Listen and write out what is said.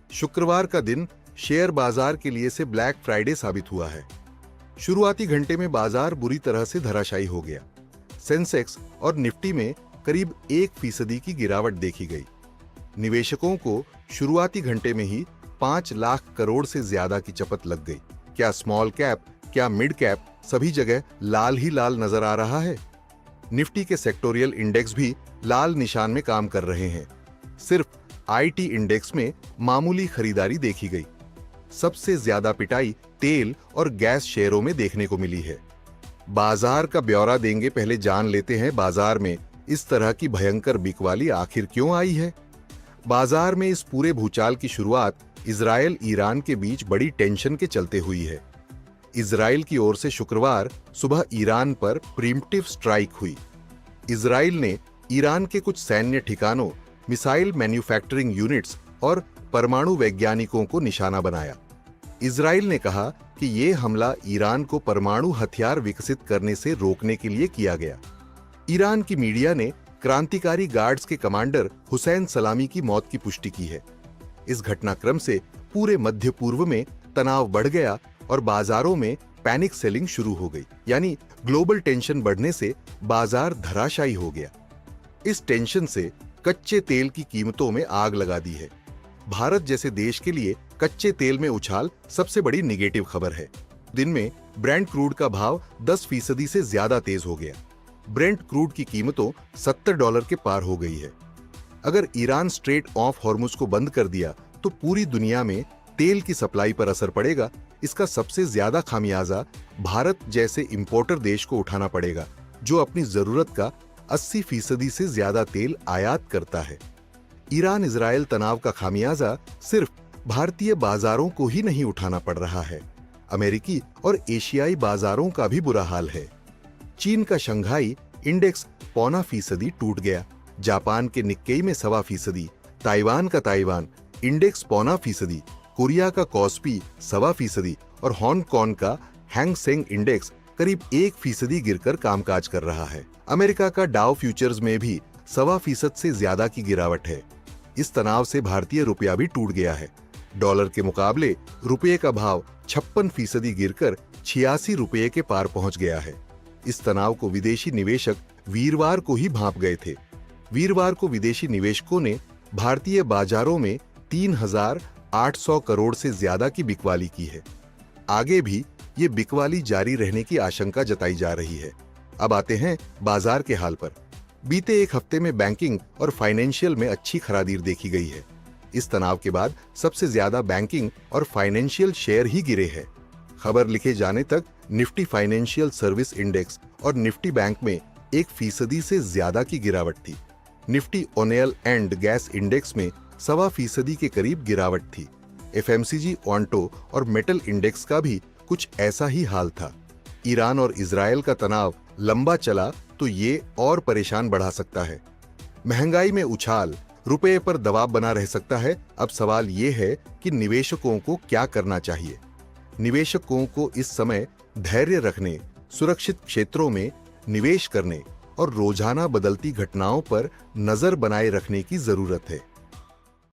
शुक्रवार का दिन शेयर बाजार के लिए से ब्लैक फ्राइडे साबित हुआ है। शुरुआती घंटे में बाजार बुरी तरह से धराशायी हो गया। सेंसेक्स और निफ्टी में करीब 1% की गिरावट देखी गई। निवेशकों को शुरुआती घंटे में ही 5 लाख करोड़ से ज्यादा की चपत लग गई। क्या स्मॉल कैप, क्या मिड कैप, सभी जगह लाल ही लाल नजर आ रहा है। निफ्टी के सेक्टोरियल इंडेक्स भी लाल निशान में काम कर रहे हैं। सिर्फ आईटी इंडेक्स में मामूली खरीदारी देखी गई। सबसे ज्यादा पिटाई तेल और गैस शेयरों में देखने को मिली है। बाजार का ब्यौरा देंगे, पहले जान लेते हैं बाजार में इस तरह की भयंकर बिकवाली आखिर क्यों आई है। बाजार में इस पूरे भूचाल की शुरुआत इजरायल ईरान के बीच बड़ी टेंशन के चलते हुई है। इजरायल की ओर से शुक्रवार सुबह ईरान पर प्रीम्प्टिव स्ट्राइक हुई। इजरायल ने ईरान के कुछ सैन्य ठिकानों, मिसाइल मैन्युफैक्चरिंग यूनिट्स और परमाणु वैज्ञानिकों को निशाना बनाया। इजरायल ने कहा कि यह हमला ईरान को परमाणु हथियार विकसित करने से रोकने के लिए किया गया। ईरान की मीडिया ने क्रांतिकारी गार्ड्स के कमांडर हुसैन सलामी की मौत की पुष्टि की है। इस घटनाक्रम से पूरे मध्य पूर्व में तनाव बढ़ गया और बाजारों में पैनिक सेलिंग शुरू हो गई, यानी ग्लोबल टेंशन बढ़ने से बाजार धराशायी हो गया। इस टेंशन से कच्चे तेल की कीमतों में आग लगा दी है। भारत जैसे देश के लिए कच्चे तेल में उछाल सबसे बड़ी निगेटिव खबर है। दिन में ब्रेंट क्रूड का भाव 10% से ज्यादा तेज हो गया। ब्रेंट क्रूड की कीमतों $70 के पार हो गई है। अगर ईरान स्ट्रेट ऑफ हॉर्मुज को बंद कर दिया तो पूरी दुनिया में तेल की सप्लाई पर असर पड़ेगा। इसका सबसे ज्यादा खामियाजा भारत जैसे इंपोर्टर देश को उठाना पड़ेगा, जो अपनी जरूरत का 80% से ज्यादा तेल आयात करता है। ईरान इजरायल तनाव का खामियाजा सिर्फ भारतीय बाजारों को ही नहीं उठाना पड़ रहा है, अमेरिकी और एशियाई बाजारों का भी बुरा हाल है। चीन का शंघाई इंडेक्स 0.25% टूट गया। जापान के निक्केई में 1.25%, ताइवान का ताइवान इंडेक्स 0.25%, कोरिया का कॉस्पी 1.25% और हांगकांग का हैंग सेंग इंडेक्स करीब 1% गिरकर कामकाज कर रहा है। अमेरिका का डाउ फ्यूचर्स में भी 1.25% से ज्यादा की गिरावट है। इस तनाव से भारतीय रुपया भी टूट गया है। डॉलर के मुकाबले रुपये का भाव 56% गिरकर 86 रुपये के पार पहुंच गया है। इस तनाव को विदेशी निवेशक वीरवार को ही भांप गए थे। वीरवार को विदेशी निवेशकों ने भारतीय बाजारों में 3,800 करोड़ से ज्यादा की बिकवाली की है। आगे भी ये बिकवाली जारी रहने की आशंका जताई जा रही है। अब आते हैं बाजार के हाल पर। बीते एक हफ्ते में बैंकिंग और फाइनेंशियल में अच्छी खरीदारी देखी गई है। इस तनाव के बाद सबसे ज्यादा बैंकिंग और फाइनेंशियल शेयर ही गिरे हैं। खबर लिखे जाने तक निफ्टी फाइनेंशियल सर्विस इंडेक्स और निफ्टी बैंक में 1% से ज्यादा की गिरावट थी। Nifty oil and gas index में 1.25% के करीब गिरावट थी। एफएमसीजी, ऑन्टो और मेटल इंडेक्स का भी कुछ ऐसा ही हाल था। ईरान और इजरायल का तनाव लंबा चला तो ये और परेशान बढ़ा सकता है। महंगाई में उछाल रुपये पर दबाव बना रह सकता है। अब सवाल ये है कि निवेशकों को क्या करना चाहिए। निवेशकों को इस समय धैर्य रखने, सुरक्षित क्षेत्रों में निवेश करने और रोजाना बदलती घटनाओं पर नजर बनाए रखने की जरूरत है।